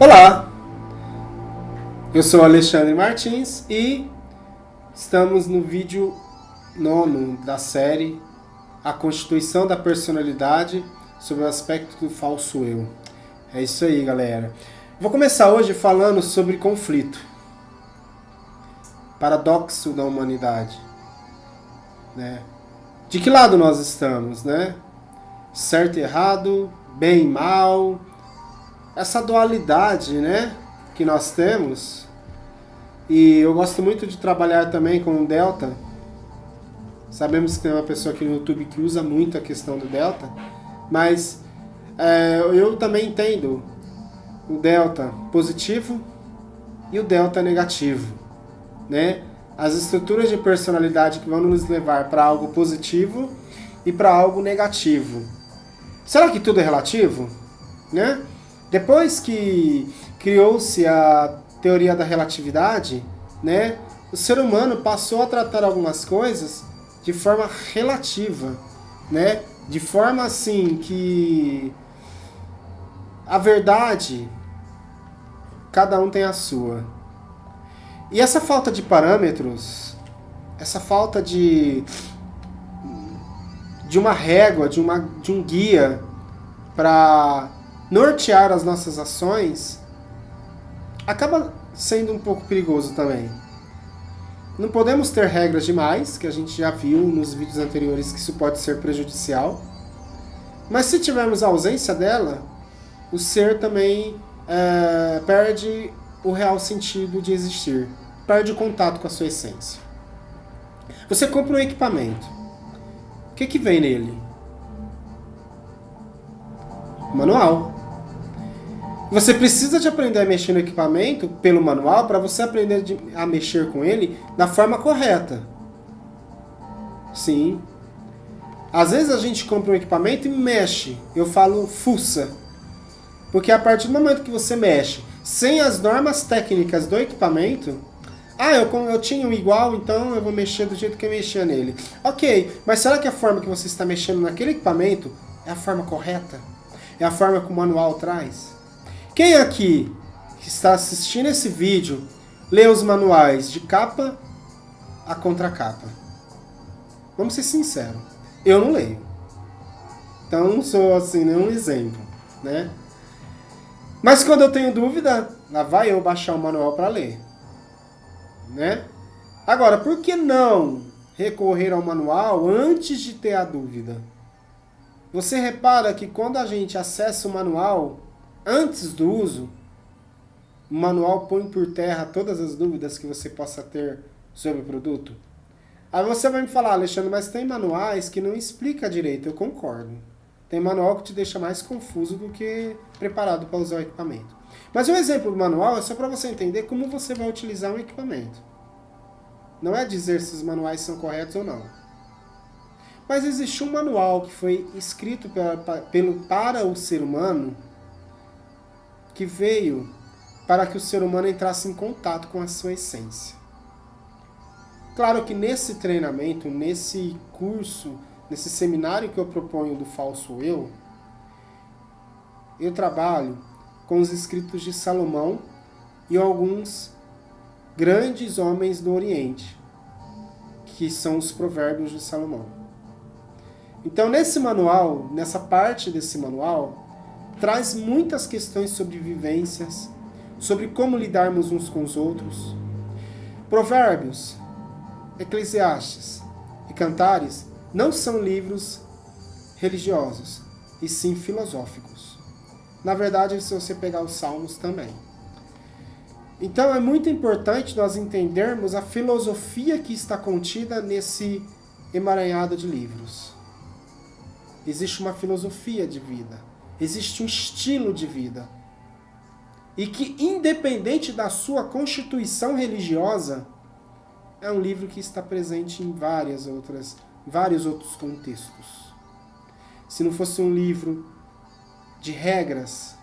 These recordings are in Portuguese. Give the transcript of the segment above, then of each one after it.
Olá, eu sou Alexandre Martins e estamos no vídeo 9 da série A Constituição da Personalidade sobre o aspecto do falso eu. É isso aí, galera. Vou começar hoje falando sobre conflito, paradoxo da humanidade, né? De que lado nós estamos, né? Certo e errado, bem e mal, essa dualidade, né, que nós temos. E eu gosto muito de trabalhar também com o Delta. Sabemos que tem uma pessoa aqui no YouTube que usa muito a questão do Delta, mas eu também entendo o Delta positivo e o Delta negativo, né? As estruturas de personalidade que vão nos levar para algo positivo e para algo negativo. Será que tudo é relativo, né? Depois que criou-se a teoria da relatividade, né, o ser humano passou a tratar algumas coisas de forma relativa, né, de forma assim que a verdade, cada um tem a sua. E essa falta de parâmetros, essa falta de uma régua, de um guia para nortear as nossas ações, acaba sendo um pouco perigoso também. Não podemos ter regras demais, que a gente já viu nos vídeos anteriores que isso pode ser prejudicial. Mas se tivermos a ausência dela, o ser também perde o real sentido de existir. Perde o contato com a sua essência. Você compra um equipamento. O que vem nele? Manual. Você precisa de aprender a mexer no equipamento pelo manual para você aprender a mexer com ele da forma correta. Sim. Às vezes a gente compra um equipamento e mexe. Eu falo fuça. Porque a partir do momento que você mexe sem as normas técnicas do equipamento, eu tinha um igual, então eu vou mexer do jeito que eu mexia nele. Ok, mas será que a forma que você está mexendo naquele equipamento é a forma correta? É a forma que o manual traz? Quem aqui que está assistindo esse vídeo lê os manuais de capa a contracapa? Vamos ser sinceros, eu não leio. Então não sou assim nenhum exemplo, né? Mas quando eu tenho dúvida, lá vai eu baixar o manual para ler, né? Agora, por que não recorrer ao manual antes de ter a dúvida? Você repara que quando a gente acessa o manual antes do uso, o manual põe por terra todas as dúvidas que você possa ter sobre o produto. Aí você vai me falar, Alexandre, mas tem manuais que não explica direito. Eu concordo. Tem manual que te deixa mais confuso do que preparado para usar o equipamento. Mas o exemplo do manual é só para você entender como você vai utilizar um equipamento. Não é dizer se os manuais são corretos ou não. Mas existe um manual que foi escrito para o ser humano, que veio para que o ser humano entrasse em contato com a sua essência. Claro que nesse treinamento, nesse curso, nesse seminário que eu proponho do falso eu trabalho com os escritos de Salomão e alguns grandes homens do Oriente, que são os provérbios de Salomão. Então nesse manual, nessa parte desse manual, traz muitas questões sobre vivências, sobre como lidarmos uns com os outros. Provérbios, Eclesiastes e Cantares não são livros religiosos, e sim filosóficos. Na verdade, se você pegar os Salmos também. Então é muito importante nós entendermos a filosofia que está contida nesse emaranhado de livros. Existe uma filosofia de vida. Existe um estilo de vida. E que, independente da sua constituição religiosa, é um livro que está presente em vários outros contextos. Se não fosse um livro de regras,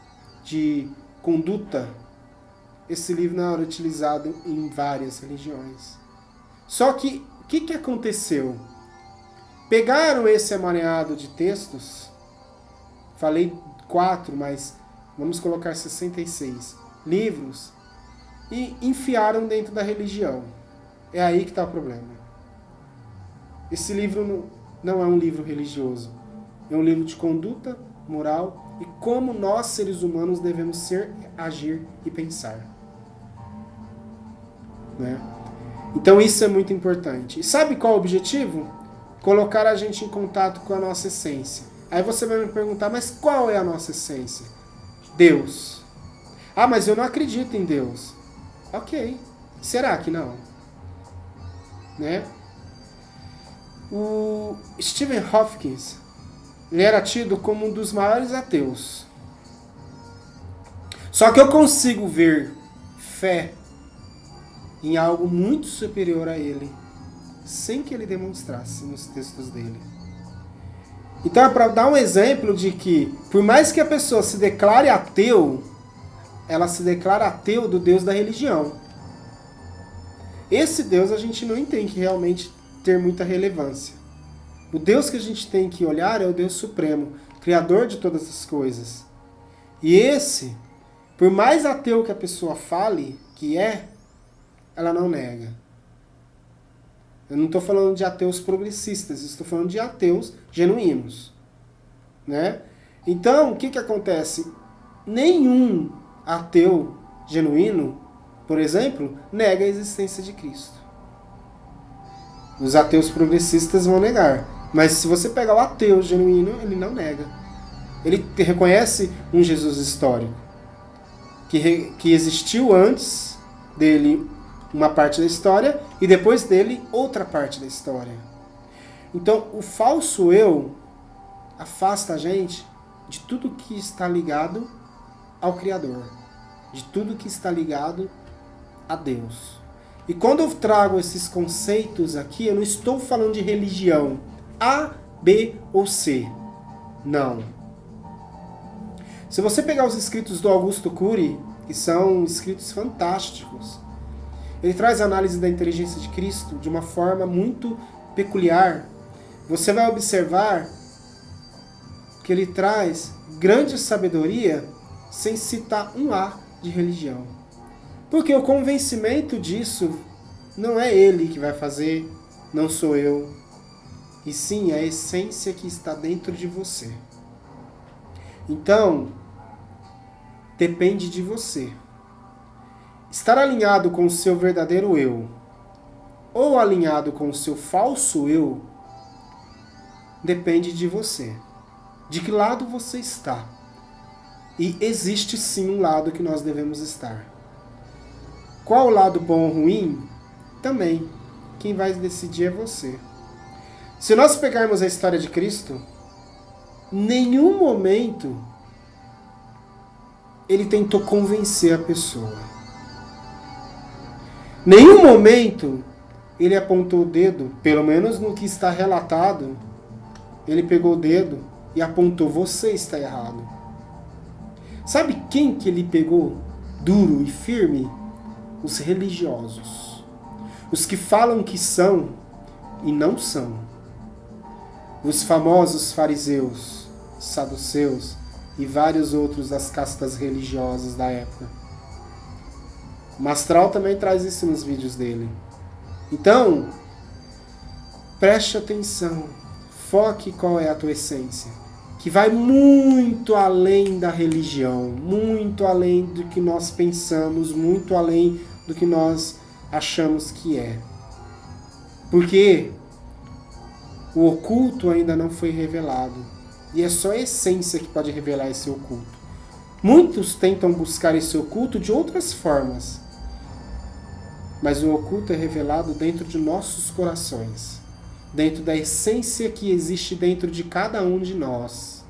de conduta, esse livro não era utilizado em várias religiões. Só que, o que aconteceu? Pegaram esse emaranhado de textos, falei 4, mas vamos colocar 66. livros e enfiaram dentro da religião. É aí que está o problema. Esse livro não é um livro religioso. É um livro de conduta, moral e como nós, seres humanos, devemos ser, agir e pensar. Né? Então isso é muito importante. E sabe qual é o objetivo? Colocar a gente em contato com a nossa essência. Aí você vai me perguntar, mas qual é a nossa essência? Deus. Ah, mas eu não acredito em Deus. Ok. Será que não? Né? O Stephen Hawking, ele era tido como um dos maiores ateus. Só que eu consigo ver fé em algo muito superior a ele, sem que ele demonstrasse nos textos dele. Então é para dar um exemplo de que, por mais que a pessoa se declare ateu, ela se declara ateu do Deus da religião. Esse Deus a gente não tem que realmente ter muita relevância. O Deus que a gente tem que olhar é o Deus Supremo, Criador de todas as coisas. E esse, por mais ateu que a pessoa fale que é, ela não nega. Eu não estou falando de ateus progressistas, estou falando de ateus genuínos. Né? Então, o que acontece? Nenhum ateu genuíno, por exemplo, nega a existência de Cristo. Os ateus progressistas vão negar. Mas se você pegar o ateu genuíno, ele não nega. Ele reconhece um Jesus histórico. Que existiu antes dele uma parte da história e depois dele outra parte da história. Então, o falso eu afasta a gente de tudo que está ligado ao Criador. De tudo que está ligado a Deus. E quando eu trago esses conceitos aqui, eu não estou falando de religião A, B ou C. Não. Se você pegar os escritos do Augusto Cury, que são escritos fantásticos, ele traz a análise da inteligência de Cristo de uma forma muito peculiar. Você vai observar que ele traz grande sabedoria sem citar um A de religião. Porque o convencimento disso não é ele que vai fazer, não sou eu, e sim a essência que está dentro de você. Então, depende de você. Estar alinhado com o seu verdadeiro eu, ou alinhado com o seu falso eu, depende de você. De que lado você está. E existe sim um lado que nós devemos estar. Qual o lado bom ou ruim? Também. Quem vai decidir é você. Se nós pegarmos a história de Cristo, em nenhum momento ele tentou convencer a pessoa. Nenhum momento ele apontou o dedo, pelo menos no que está relatado, ele pegou o dedo e apontou, você está errado. Sabe quem que ele pegou duro e firme? Os religiosos. Os que falam que são e não são. Os famosos fariseus, saduceus e vários outros das castas religiosas da época. O Mastral também traz isso nos vídeos dele. Então, preste atenção, foque qual é a tua essência, que vai muito além da religião, muito além do que nós pensamos, muito além do que nós achamos que é. Porque o oculto ainda não foi revelado, e é só a essência que pode revelar esse oculto. Muitos tentam buscar esse oculto de outras formas, mas o oculto é revelado dentro de nossos corações, dentro da essência que existe dentro de cada um de nós.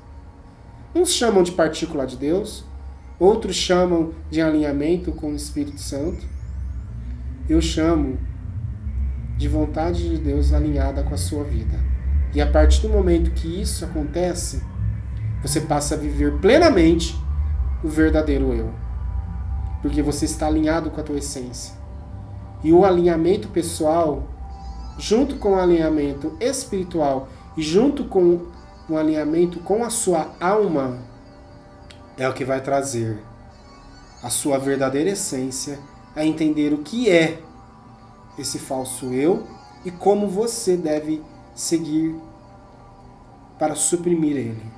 Uns chamam de partícula de Deus, outros chamam de alinhamento com o Espírito Santo. Eu chamo de vontade de Deus alinhada com a sua vida. E a partir do momento que isso acontece, você passa a viver plenamente o verdadeiro eu. Porque você está alinhado com a tua essência. E o alinhamento pessoal, junto com o alinhamento espiritual e junto com o alinhamento com a sua alma, é o que vai trazer a sua verdadeira essência, a entender o que é esse falso eu e como você deve seguir para suprimir ele,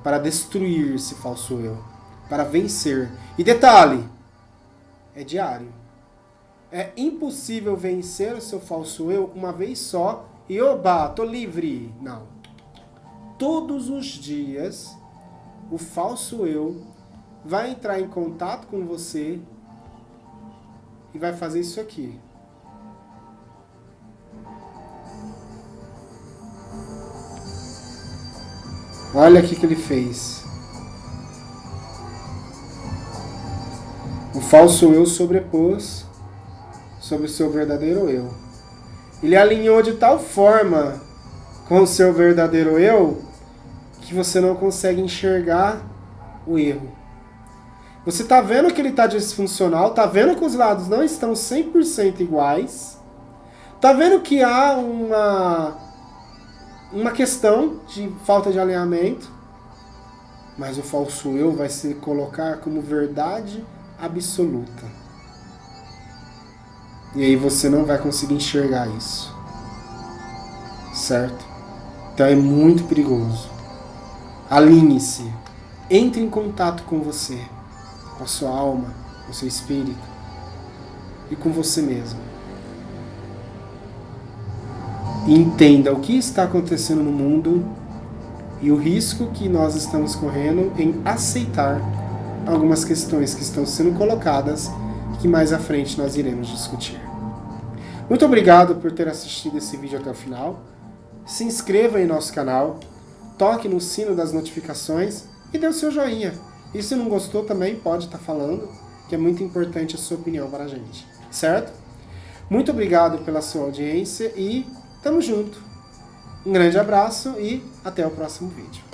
para destruir esse falso eu, para vencer. E detalhe, é diário. É impossível vencer o seu falso eu uma vez só e oba, tô livre. Não. Todos os dias o falso eu vai entrar em contato com você e vai fazer isso aqui. Olha o que ele fez. O falso eu sobrepôs sobre o seu verdadeiro eu. Ele alinhou de tal forma com o seu verdadeiro eu que você não consegue enxergar o erro. Você está vendo que ele está disfuncional, está vendo que os lados não estão 100% iguais, está vendo que há uma questão de falta de alinhamento, mas o falso eu vai se colocar como verdade absoluta. E aí você não vai conseguir enxergar isso. Certo? Então é muito perigoso. Alinhe-se. Entre em contato com você, com a sua alma, com o seu espírito e com você mesmo. E entenda o que está acontecendo no mundo e o risco que nós estamos correndo em aceitar algumas questões que estão sendo colocadas e que mais à frente nós iremos discutir. Muito obrigado por ter assistido esse vídeo até o final. Se inscreva em nosso canal, toque no sino das notificações e dê o seu joinha. E se não gostou também pode estar falando, que é muito importante a sua opinião para a gente. Certo? Muito obrigado pela sua audiência e tamo junto. Um grande abraço e até o próximo vídeo.